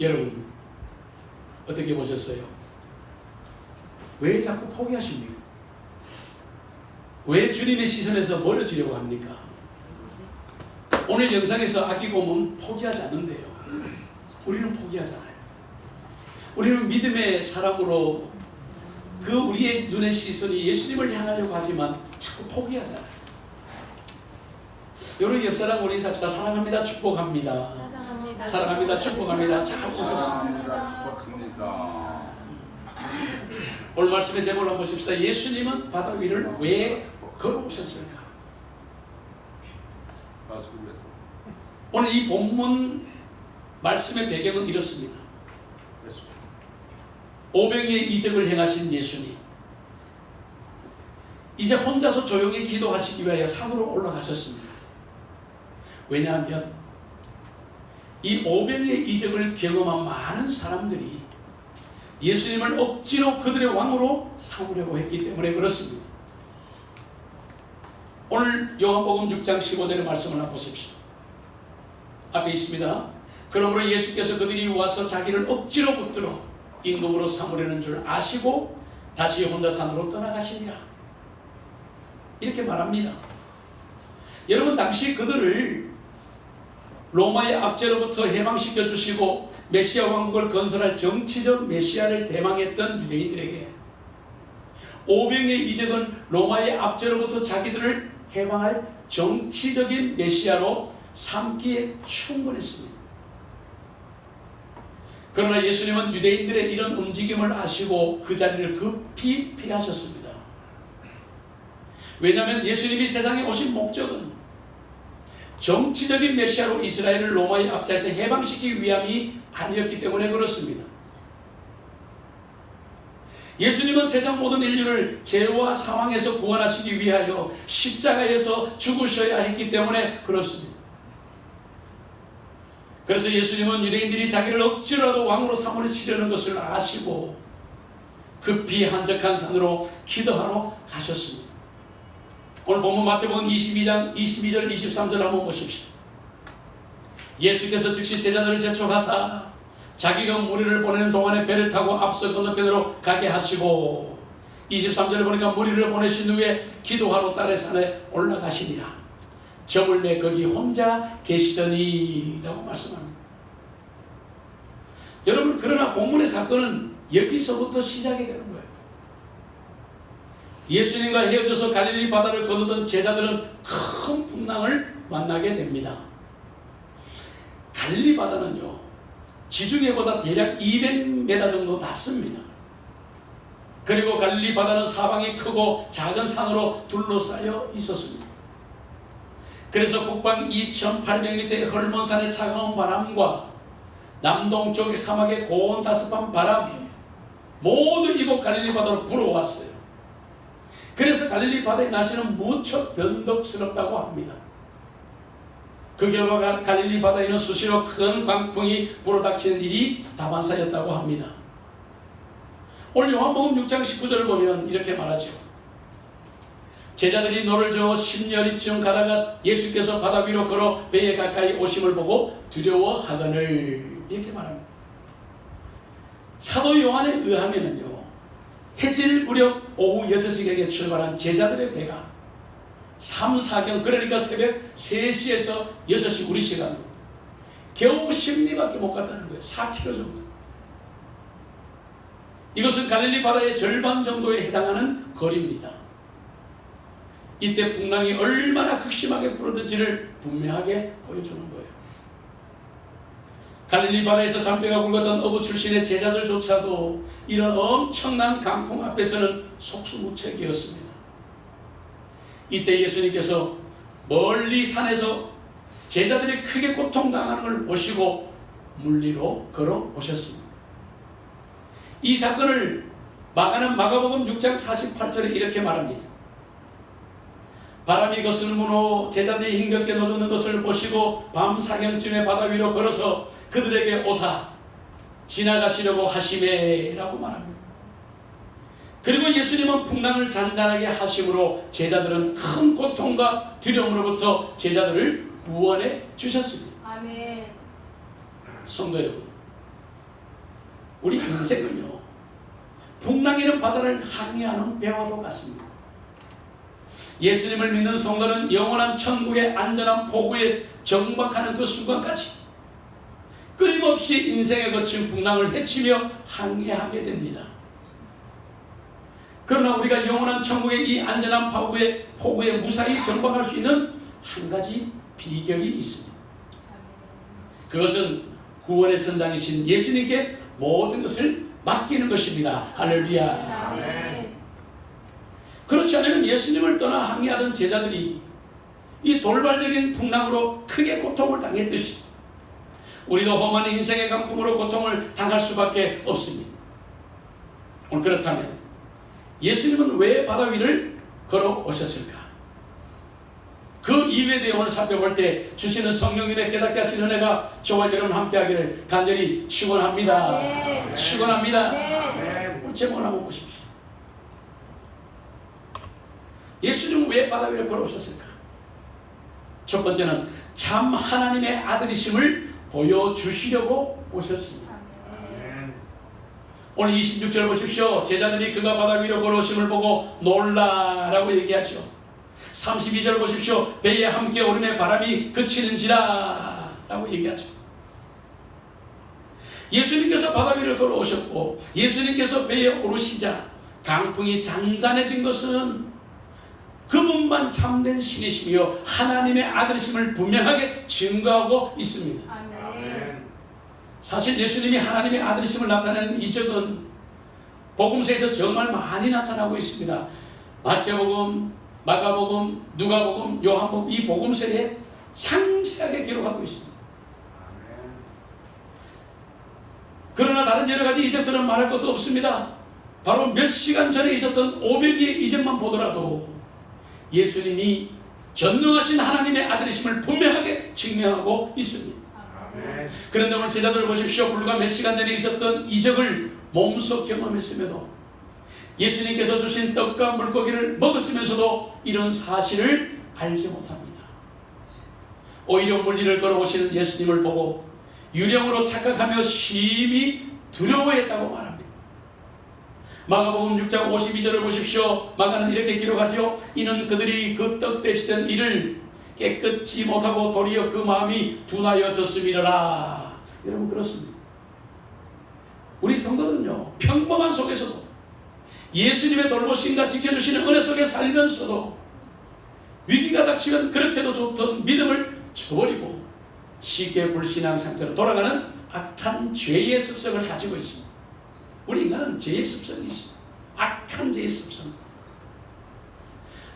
여러분 어떻게 보셨어요? 왜 자꾸 포기하십니까? 왜 주님의 시선에서 멀어지려고 합니까? 오늘 영상에서 아기 고모는 포기하지 않는데요. 우리는 포기하잖아요. 우리는 믿음의 사람으로 그 우리의 눈의 시선이 예수님을 향하려고 하지만 자꾸 포기하잖아요. 여러분 옆 사람 우리 인사합시다. 사랑합니다. 축복합니다. 사랑합니다. 축복합니다. 잘 오셨습니다. 오늘 말씀의 제목을 한번 보십시다. 예수님은 바다 위를 왜 걸어오셨을까? 오늘 이 본문 말씀의 배경은 이렇습니다. 오병이의 이적을 행하신 예수님, 이제 혼자서 조용히 기도하시기 위하여 산으로 올라가셨습니다. 왜냐하면 이 오병이의 이적을 경험한 많은 사람들이 예수님을 억지로 그들의 왕으로 삼으려고 했기 때문에 그렇습니다. 오늘 요한복음 6장 15절의 말씀을 한번 보십시오. 앞에 있습니다. 그러므로 예수께서 그들이 와서 자기를 억지로 붙들어 임금으로 삼으려는 줄 아시고 다시 혼자 산으로 떠나가시니라. 이렇게 말합니다. 여러분 당시 그들을 로마의 압제로부터 해방시켜 주시고 메시아 왕국을 건설할 정치적 메시아를 대망했던 유대인들에게 오병의 이적은 로마의 압제로부터 자기들을 해방할 정치적인 메시아로 삼기에 충분했습니다. 그러나 예수님은 유대인들의 이런 움직임을 아시고 그 자리를 급히 피하셨습니다. 왜냐하면 예수님이 세상에 오신 목적은 정치적인 메시아로 이스라엘을 로마의 압제에서 해방시키기 위함이 아니었기 때문에 그렇습니다. 예수님은 세상 모든 인류를 죄와 사망에서 구원하시기 위하여 십자가에서 죽으셔야 했기 때문에 그렇습니다. 그래서 예수님은 유대인들이 자기를 억지로라도 왕으로 삼으시려는 것을 아시고 급히 한적한 산으로 기도하러 가셨습니다. 오늘 본문 마태복음 22장 22절 23절 한번 보십시오. 예수께서 즉시 제자들을 재촉하사 자기가 무리를 보내는 동안에 배를 타고 앞서 건너편으로 가게 하시고 23절에 보니까 무리를 보내신 후에 기도하러 딸의 산에 올라가시니라. 저물 내 거기 혼자 계시더니 라고 말씀합니다. 여러분 그러나 본문의 사건은 여기서부터 시작이 되는 거예요. 예수님과 헤어져서 갈릴리 바다를 건너던 제자들은 큰 풍랑을 만나게 됩니다. 갈릴리 바다는요 지중해보다 대략 200m 정도 낮습니다. 그리고 갈릴리 바다는 사방이 크고 작은 산으로 둘러싸여 있었습니다. 그래서 북방 2800m의 헐몬산의 차가운 바람과 남동쪽의 사막의 고온 다습한 바람 모두 이곳 갈릴리 바다로 불어왔어요. 그래서 갈릴리 바다의 날씨는 무척 변덕스럽다고 합니다. 그 결과 갈릴리 바다에는 수시로 큰 광풍이 불어닥치는 일이 다반사였다고 합니다. 오늘 요한복음 6장 19절을 보면 이렇게 말하죠. 제자들이 노를 저어 10여리쯤 가다가 예수께서 바다 위로 걸어 배에 가까이 오심을 보고 두려워하거늘 이렇게 말합니다. 사도 요한에 의하면은요 해질 무렵 오후 6시경에 출발한 제자들의 배가 3, 4경 그러니까 새벽 3시에서 6시 우리 시간으로 겨우 10리밖에 못 갔다는 거예요. 4km 정도. 이것은 갈릴리 바다의 절반 정도에 해당하는 거리입니다. 이때 풍랑이 얼마나 극심하게 불었는지를 분명하게 보여주는 거예요. 갈릴리 바다에서 잔뼈가 굵었던 어부 출신의 제자들조차도 이런 엄청난 강풍 앞에서는 속수무책이었습니다. 이때 예수님께서 멀리 산에서 제자들이 크게 고통당하는 걸 보시고 물리로 걸어오셨습니다. 이 사건을 마가는 마가복음 6장 48절에 이렇게 말합니다. 바람이 거스름으로 제자들이 힘겹게 노젓는 것을 보시고 밤 사경쯤에 바다 위로 걸어서 그들에게 오사 지나가시려고 하시매 라고 말합니다. 그리고 예수님은 풍랑을 잔잔하게 하심으로 제자들은 큰 고통과 두려움으로부터 제자들을 구원해 주셨습니다. 아멘. 성도 여러분, 우리 인생은요, 풍랑이는 바다를 항해하는 배와도 같습니다. 예수님을 믿는 성도는 영원한 천국의 안전한 포구에 정박하는 그 순간까지 끊임없이 인생에 거친 풍랑을 헤치며 항해하게 됩니다. 그러나 우리가 영원한 천국의 이 안전한 포구에 무사히 정박할 수 있는 한 가지 비결이 있습니다. 그것은 구원의 선장이신 예수님께 모든 것을 맡기는 것입니다. 할렐루야. 아멘. 그렇지 않으면 예수님을 떠나 항해하던 제자들이 이 돌발적인 풍랑으로 크게 고통을 당했듯이 우리도 험한 인생의 강풍으로 고통을 당할 수밖에 없습니다. 그렇다면 예수님은 왜 바다 위를 걸어오셨을까? 그 이유에 대해 오늘 살펴볼 때 주시는 성령님의 깨닫게 하신 은혜가 저와 여러분 함께 하기를 간절히 축원합니다. 네. 축원합니다. 네. 오늘 제목을 한번 보십시오. 예수님은 왜 바다 위를 걸어오셨을까? 첫 번째는 참 하나님의 아들이심을 보여주시려고 오셨습니다. 오늘 26절 보십시오. 제자들이 그가 바다 위로 걸어오심을 보고 놀라라고 얘기하죠. 32절 보십시오. 배에 함께 오름에 바람이 그치는지라 라고 얘기하죠. 예수님께서 바다 위를 걸어오셨고 예수님께서 배에 오르시자 강풍이 잔잔해진 것은 그분만 참된 신이시며 하나님의 아들이심을 분명하게 증거하고 있습니다. 아멘. 사실 예수님이 하나님의 아들이심을 나타내는 이적은 복음서에서 정말 많이 나타나고 있습니다. 마태복음, 마가복음, 누가복음, 요한복음 이 복음서에 상세하게 기록하고 있습니다. 그러나 다른 여러 가지 이적들은 말할 것도 없습니다. 바로 몇 시간 전에 있었던 500여의 이적만 보더라도 예수님이 전능하신 하나님의 아들이심을 분명하게 증명하고 있습니다. 아멘. 그런데 오늘 제자들을 보십시오. 불과 몇 시간 전에 있었던 이적을 몸소 경험했음에도 예수님께서 주신 떡과 물고기를 먹었으면서도 이런 사실을 알지 못합니다. 오히려 물리를 걸어오시는 예수님을 보고 유령으로 착각하며 심히 두려워했다고 말합니다. 마가복음 6장 52절을 보십시오. 마가는 이렇게 기록하죠. 이는 그들이 그 떡 되시던 이를 깨끗이 못하고 도리어 그 마음이 둔하여졌음이라. 여러분 그렇습니다. 우리 성도는요 평범한 속에서도 예수님의 돌보심과 지켜주시는 은혜 속에 살면서도 위기가 닥치면 그렇게도 좋던 믿음을 저버리고 쉽게 불신앙 상태로 돌아가는 악한 죄의 습성을 가지고 있습니다. 우리 인간은 죄의 습성이 있습니다. 악한 죄의 습성.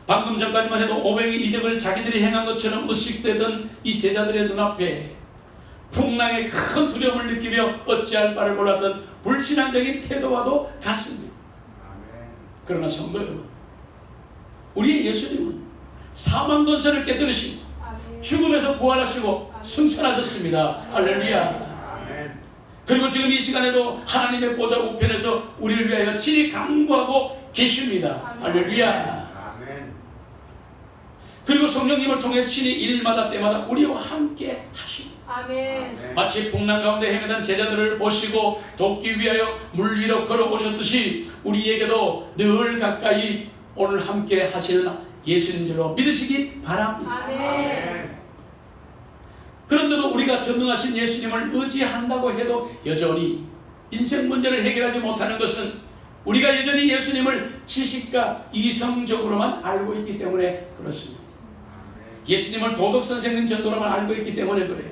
방금 전까지만 해도 500의 이적을 자기들이 행한 것처럼 의식되던 이 제자들의 눈앞에 풍랑의 큰 두려움을 느끼며 어찌할 바를 몰랐던 불신앙적인 태도와도 같습니다. 그러나 성도 여러분, 우리의 예수님은 사망 권세를 깨뜨리시고 죽음에서 부활하시고 승천하셨습니다. 할렐루야. 그리고 지금 이 시간에도 하나님의 보좌 우편에서 우리를 위하여 친히 간구하고 계십니다. 할렐루야. 그리고 성령님을 통해 친히 일마다 때마다 우리와 함께 하십니다. 아멘. 마치 풍랑 가운데 헤매던 제자들을 보시고 돕기 위하여 물 위로 걸어오셨듯이 우리에게도 늘 가까이 오늘 함께 하시는 예수님 줄로 믿으시기 바랍니다. 아멘. 그런데도 우리가 전능하신 예수님을 의지한다고 해도 여전히 인생 문제를 해결하지 못하는 것은 우리가 여전히 예수님을 지식과 이성적으로만 알고 있기 때문에 그렇습니다. 예수님을 도덕선생님 정도로만 알고 있기 때문에 그래요.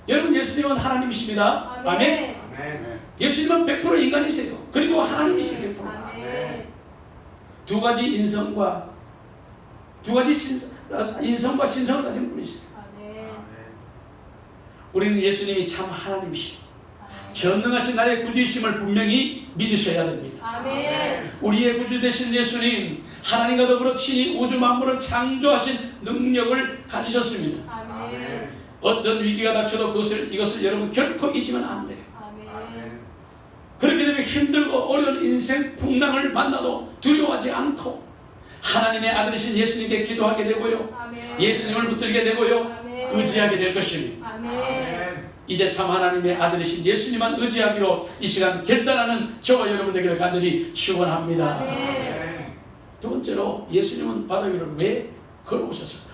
여러분 예수님은 하나님이십니다. 아멘. 아멘. 예수님은 100% 인간이세요. 그리고 하나님이세요. 100%. 아멘. 두 가지 인성과 신성을 가진 분이세요. 아멘. 우리는 예수님이 참 하나님이시고 전능하신 나의 구주이심을 분명히 믿으셔야 됩니다. 아멘. 우리의 구주 되신 예수님, 하나님과 더불어 친히 우주 만물을 창조하신 능력을 가지셨습니다. 아멘. 어떤 위기가 닥쳐도 이것을 여러분 결코 잊으면 안 돼요. 아멘. 그렇게 되면 힘들고 어려운 인생 풍랑을 만나도 두려워하지 않고 하나님의 아들이신 예수님께 기도하게 되고요. 아멘. 예수님을 붙들게 되고요. 아멘. 의지하게 될 것입니다. 아멘. 이제 참 하나님의 아들이신 예수님만 의지하기로 이 시간 결단하는 저와 여러분 되기를 간절히 축원합니다. 아멘. 두 번째로 예수님은 바다 위를 왜 걸어오셨을까?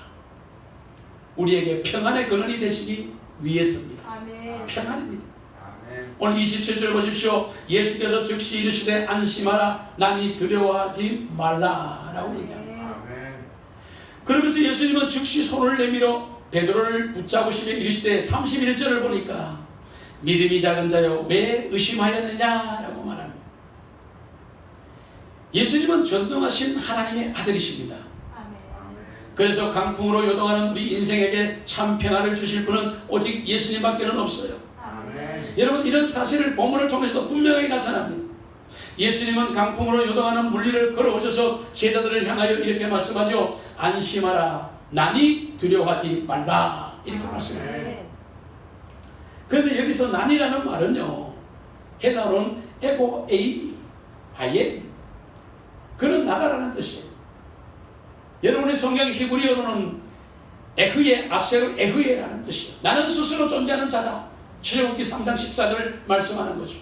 우리에게 평안의 근원이 되시기 위해서입니다. 아멘. 평안입니다. 아멘. 오늘 27절 보십시오. 예수께서 즉시 이르시되 안심하라 나니 두려워하지 말라라고 얘기합니다. 아멘. 그러면서 예수님은 즉시 손을 내밀어 베드로를 붙잡으시며 이르시되 31절을 보니까 믿음이 작은 자여 왜 의심하였느냐라고 말합니다. 예수님은 전능하신 하나님의 아들이십니다. 아멘. 그래서 강풍으로 요동하는 우리 인생에게 참 평안을 주실 분은 오직 예수님밖에는 없어요. 아멘. 여러분 이런 사실을 본문을 통해서도 분명하게 나타납니다. 예수님은 강풍으로 요동하는 물리를 걸어오셔서 제자들을 향하여 이렇게 말씀하죠. 안심하라 나니 두려워하지 말라 이렇게 말씀해요. 아멘. 그런데 여기서 난이라는 말은요 헬라어로는 에고 에이미 아예 그는 나다라는 뜻이에요. 여러분의 성경 히브리어로는 에흐예 아세르 에흐예라는 뜻이에요. 나는 스스로 존재하는 자다. 출애굽기 3장 14절 말씀하는 거죠.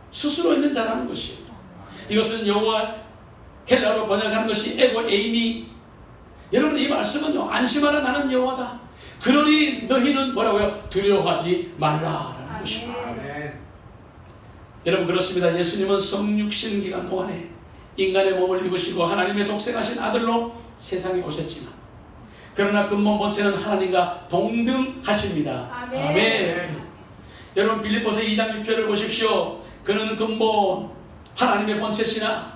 스스로 있는 자라는 것이에요. 이것은 여호와 헬라로 번역하는 것이 에고 에이미. 여러분 이 말씀은요 안심하라 나는 여호와다. 그러니 너희는 뭐라고요? 두려워하지 말라라는 것입니다. 아멘. 여러분 그렇습니다. 예수님은 성육신 기간 동안에 인간의 몸을 입으시고 하나님의 독생하신 아들로 세상에 오셨지만 그러나 근본 본체는 하나님과 동등하십니다. 아멘. 여러분 빌립보서 2장 6절을 보십시오. 그는 근본 하나님의 본체시나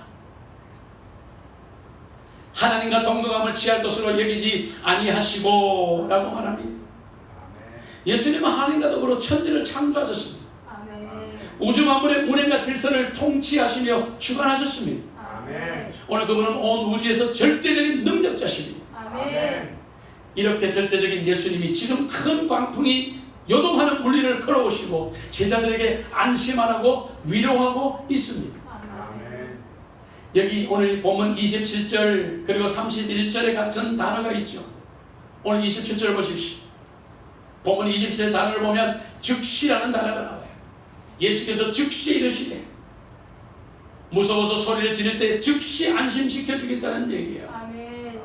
하나님과 동등함을 취할 것으로 여기지 아니하시고 라고 말합니다. 아멘. 예수님은 하나님과 더불어 천지를 창조하셨습니다. 아멘. 우주 만물의 운행과 질서를 통치하시며 주관하셨습니다. 아멘. 오늘 그분은 온 우주에서 절대적인 능력자십니다. 아멘. 이렇게 절대적인 예수님이 지금 큰 광풍이 요동하는 물리를 걸어오시고 제자들에게 안심하라고 위로하고 있습니다. 아멘. 여기 오늘 본문 27절 그리고 31절에 같은 단어가 있죠. 오늘 27절 보십시오. 본문 27절 단어를 보면 즉시라는 단어가 나와요. 예수께서 즉시 이르시되 무서워서 소리를 지를 때 즉시 안심시켜주겠다는 얘기예요. 아멘.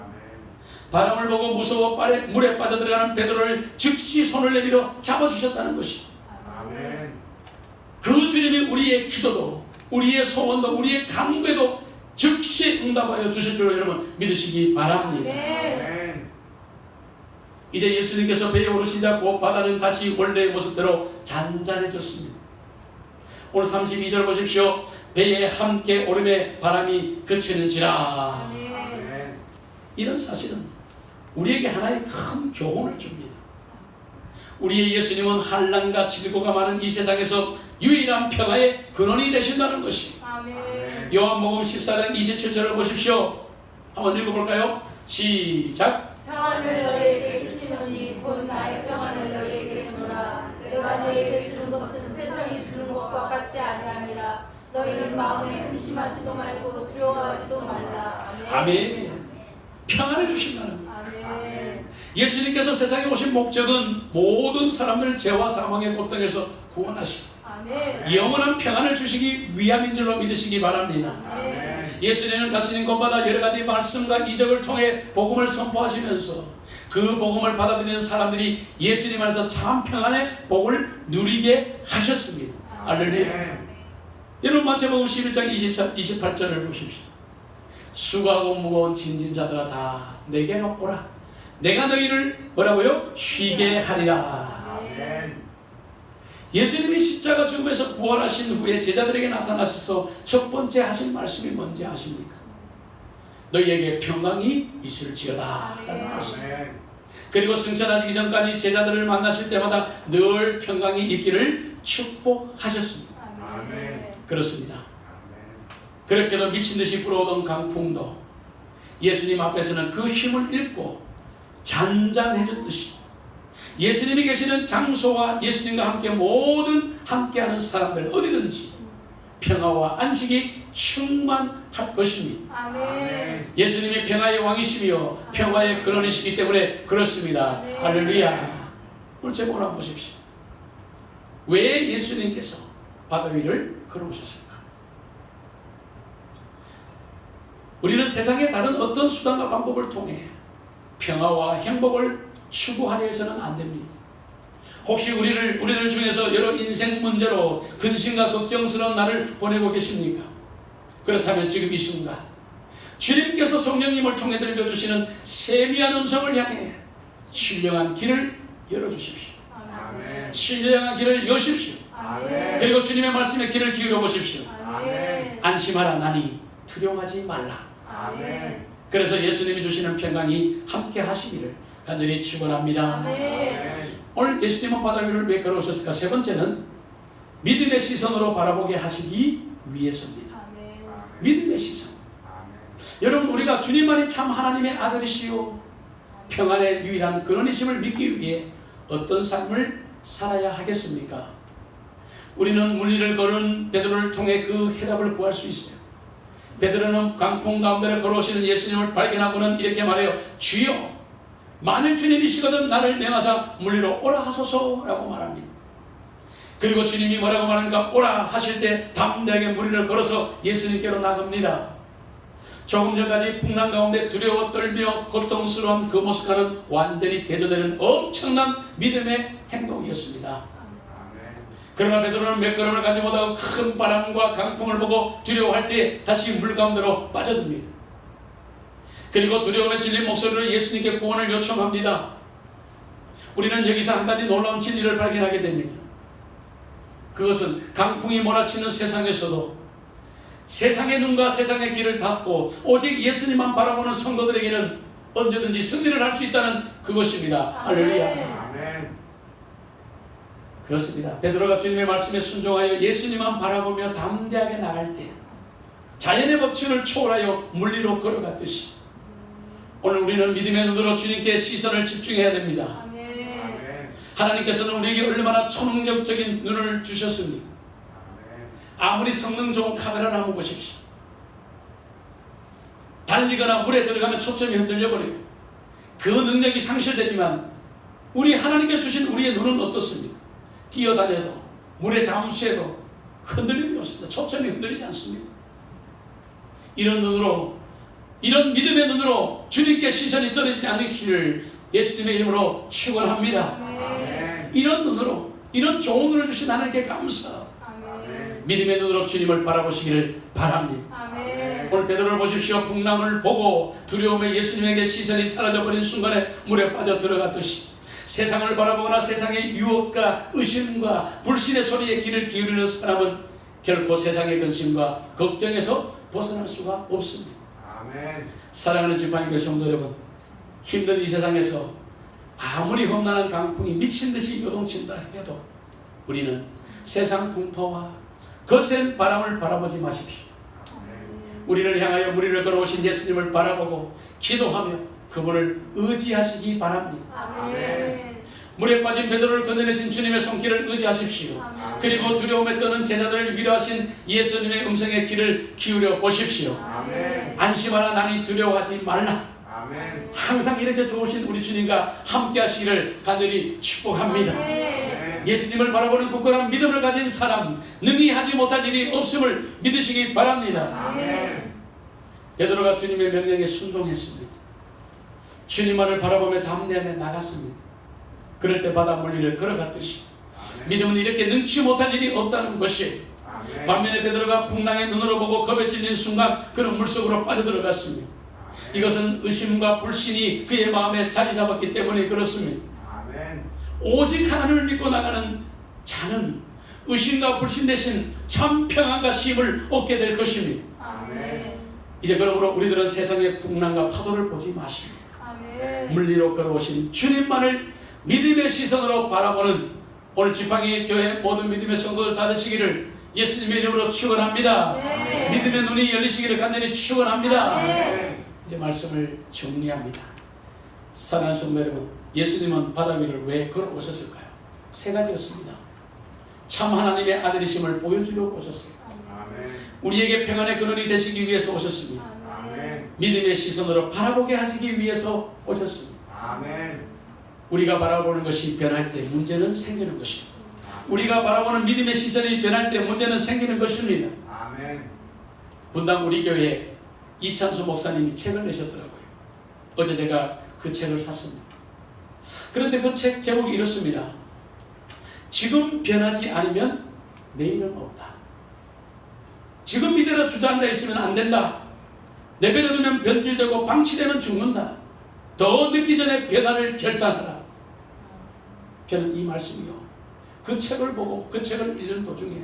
바람을 보고 무서워 물에 빠져들어가는 베드로를 즉시 손을 내밀어 잡아주셨다는 것이 아멘. 그 주님이 우리의 기도도 우리의 소원도 우리의 간구에도 즉시 응답하여 주실 줄 여러분 믿으시기 바랍니다. 아멘. 이제 예수님께서 배에 오르시자 곧 바다는 다시 원래의 모습대로 잔잔해졌습니다. 오늘 32절 보십시오. 배에 함께 오름에 바람이 그치는지라. 아멘. 이런 사실은 우리에게 하나의 큰 교훈을 줍니다. 우리의 예수님은 환난과 질고가 많은 이 세상에서 유일한 평화의 근원이 되신다는 것이 아멘. 요한복음 14장 27절을 보십시오. 한번 읽어볼까요? 시작. 평안을 너희에게 끼치노니 곧 나의 평안을 너희에게 주노라. 내가 너희에게 주는 것은 세상이 주는 것과 같지 아니하니라. 너희는 마음에 근심하지도 말고 두려워하지도 말라. 아멘. 평안을 주신다는 거예요. 아멘. 예수님께서 세상에 오신 목적은 모든 사람들 죄와 사망의 고통에서 구원하시고 아멘. 영원한 평안을 주시기 위함인 줄로 믿으시기 바랍니다. 아멘. 예수님은 가시는 곳마다 여러 가지 말씀과 이적을 통해 복음을 선포하시면서 그 복음을 받아들이는 사람들이 예수님 안에서 참 평안의 복을 누리게 하셨습니다. 할렐루야. 여러분 마태복음 11장 28절을 보십시오. 수고하고 무거운 짐진 자들아 다 내게로 오라. 내가 너희를 뭐라고요? 쉬게 하리라. 아멘. 예수님이 십자가 죽음에서 부활하신 후에 제자들에게 나타나셔서 첫 번째 하신 말씀이 뭔지 아십니까? 너희에게 평강이 있을지어다 라는 말씀. 아멘. 그리고 승천하시기 전까지 제자들을 만나실 때마다 늘 평강이 있기를 축복하셨습니다. 아멘. 그렇습니다. 아멘. 그렇게도 미친듯이 불어오던 강풍도 예수님 앞에서는 그 힘을 잃고 잔잔해졌듯이 예수님이 계시는 장소와 예수님과 함께 모든 함께하는 사람들 어디든지 평화와 안식이 충만할 것입니다. 아멘. 예수님이 평화의 왕이시며 평화의 근원이시기 때문에 그렇습니다. 아멘. 할렐루야. 오늘 제목을 한번 보십시오. 왜 예수님께서 바다 위를 걸어오셨을까? 우리는 세상의 다른 어떤 수단과 방법을 통해 평화와 행복을 추구하려 해서는 안 됩니다. 혹시 우리들 중에서 여러 인생 문제로 근심과 걱정스러운 날을 보내고 계십니까? 그렇다면 지금 이 순간 주님께서 성령님을 통해 들려주시는 세미한 음성을 향해 신령한 길을 열어주십시오. 아멘. 신령한 길을 여십시오. 아멘. 그리고 주님의 말씀에 귀를 기울여 보십시오. 아멘. 안심하라 나니 두려워하지 말라. 아멘. 그래서 예수님이 주시는 평강이 함께 하시기를 간절히 축원합니다. 아멘. 오늘 예수님은 바다 위를 왜 걸어오셨을까? 세 번째는 믿음의 시선으로 바라보게 하시기 위해서입니다. 아멘. 믿음의 시선. 아멘. 여러분, 우리가 주님만이 참 하나님의 아들이시오 평안의 유일한 근원이심을 믿기 위해 어떤 삶을 살아야 하겠습니까? 우리는 물리를 걸은 베드로를 통해 그 해답을 구할 수 있어요. 베드로는 강풍 가운데를 걸어오시는 예수님을 발견하고는 이렇게 말해요. 주여, 만일 주님이시거든 나를 명하사 물리로 오라 하소서라고 말합니다. 그리고 주님이 뭐라고 말하는가? 오라 하실 때 담대하게 무리를 걸어서 예수님께로 나갑니다. 조금 전까지 풍랑 가운데 두려워 떨며 고통스러운 그 모습과는 완전히 대조되는 엄청난 믿음의 행동이었습니다. 아멘. 그러나 베드로는 몇 걸음을 가지 못하고 큰 바람과 강풍을 보고 두려워할 때 다시 물 가운데로 빠져듭니다. 그리고 두려움에 질린 목소리로 예수님께 구원을 요청합니다. 우리는 여기서 한 가지 놀라운 진리를 발견하게 됩니다. 그것은 강풍이 몰아치는 세상에서도 세상의 눈과 세상의 길을 닫고 오직 예수님만 바라보는 성도들에게는 언제든지 승리를 할 수 있다는 그것입니다. 할렐루야. 아멘. 그렇습니다. 베드로가 주님의 말씀에 순종하여 예수님만 바라보며 담대하게 나갈 때 자연의 법칙을 초월하여 물리로 걸어갔듯이 오늘 우리는 믿음의 눈으로 주님께 시선을 집중해야 됩니다. 아멘. 아멘. 하나님께서는 우리에게 얼마나 초능력적인 눈을 주셨습니까? 아멘. 아무리 성능 좋은 카메라를 한번 보십시오. 달리거나 물에 들어가면 초점이 흔들려버려요. 그 능력이 상실되지만 우리 하나님께 주신 우리의 눈은 어떻습니까? 뛰어다녀도 물에 잠수해도 흔들림이 없습니다. 초점이 흔들리지 않습니다. 이런 눈으로, 이런 믿음의 눈으로 주님께 시선이 떨어지지 않기를 예수님의 이름으로 축원합니다. 아멘. 이런 눈으로, 이런 좋은 눈을 주신 하나님께 감사. 아멘. 믿음의 눈으로 주님을 바라보시기를 바랍니다. 아멘. 오늘 베드로를 보십시오. 풍랑을 보고 두려움에 예수님에게 시선이 사라져버린 순간에 물에 빠져 들어갔듯이 세상을 바라보거나 세상의 유혹과 의심과 불신의 소리에 귀를 기울이는 사람은 결코 세상의 근심과 걱정에서 벗어날 수가 없습니다. 아멘. 사랑하는 지팡이교 성도 여러분, 힘든 이 세상에서 아무리 험난한 강풍이 미친듯이 요동친다 해도 우리는 세상 풍파와 거센 바람을 바라보지 마십시오. 우리를 향하여 무리를 걸어오신 예수님을 바라보고 기도하며 그분을 의지하시기 바랍니다. 아멘. 물에 빠진 베드로를 건져내신 주님의 손길을 의지하십시오. 아멘. 그리고 두려움에 떠는 제자들을 위로하신 예수님의 음성에 귀를 기울여 보십시오. 아멘. 안심하라, 나니 두려워하지 말라. 아멘. 항상 이렇게 좋으신 우리 주님과 함께 하시기를 간절히 축복합니다. 아멘. 예수님을 바라보는 굳건한 믿음을 가진 사람, 능히 하지 못할 일이 없음을 믿으시기 바랍니다. 아멘. 베드로가 주님의 명령에 순종했습니다. 주님만을 바라보며 담대하며 나갔습니다. 그럴 때 바다 물리를 걸어갔듯이 믿음은 이렇게 능치 못할 일이 없다는 것이, 아멘. 반면에 베드로가 풍랑의 눈으로 보고 겁에 질린 순간 그는 물속으로 빠져들어갔습니다. 이것은 의심과 불신이 그의 마음에 자리 잡았기 때문에 그렇습니다. 아멘. 오직 하나님을 믿고 나가는 자는 의심과 불신 대신 참 평안과 쉼을 얻게 될 것입니다. 아멘. 이제 그러므로 우리들은 세상의 풍랑과 파도를 보지 마시고 아멘. 물리로 걸어오신 주님만을 믿음의 시선으로 바라보는 오늘 지팡이 교회 모든 믿음의 성도들 다 되시기를 예수님의 이름으로 축원합니다. 아멘. 믿음의 눈이 열리시기를 간절히 축원합니다. 아멘. 이제 말씀을 정리합니다. 사랑하는 성도 여러분, 예수님은 바다 위를 왜 걸어오셨을까요? 세 가지였습니다. 참 하나님의 아들이심을 보여주려고 오셨어요. 아멘. 우리에게 평안의 근원이 되시기 위해서 오셨습니다. 아멘. 믿음의 시선으로 바라보게 하시기 위해서 오셨습니다. 아멘. 우리가 바라보는 것이 변할 때 문제는 생기는 것입니다. 우리가 바라보는 믿음의 시선이 변할 때 문제는 생기는 것입니다. 아멘. 분당 우리 교회 이찬수 목사님이 책을 내셨더라고요. 어제 제가 그 책을 샀습니다. 그런데 그 책 제목이 이렇습니다. 지금 변하지 않으면 내일은 없다. 지금 이대로 주저앉아 있으면 안 된다. 내버려두면 변질되고 방치되면 죽는다. 더 늦기 전에 변화를 결단하라. 저는 이 말씀이요, 그 책을 보고 그 책을 읽는 도중에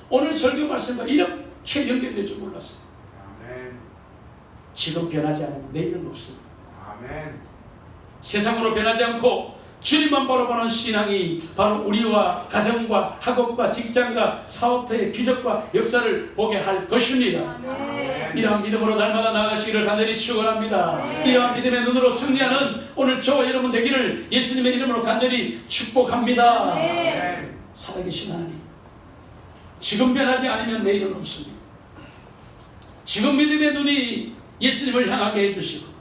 오늘 설교 말씀과 이렇게 연결될 줄 몰랐어요. 아멘. 지금 변하지 않으면 내일은 없습니다. 아멘. 세상으로 변하지 않고 주님만 바라보는 신앙이 바로 우리와 가정과 학업과 직장과 사업터의 기적과 역사를 보게 할 것입니다. 아멘. 이러한 믿음으로 날마다 나아가시기를 간절히 축원합니다. 이러한 믿음의 눈으로 승리하는 오늘 저와 여러분 되기를 예수님의 이름으로 간절히 축복합니다. 아멘. 살아계신 하나님, 지금 변하지 않으면 내일은 없습니다. 지금 믿음의 눈이 예수님을 향하게 해주시고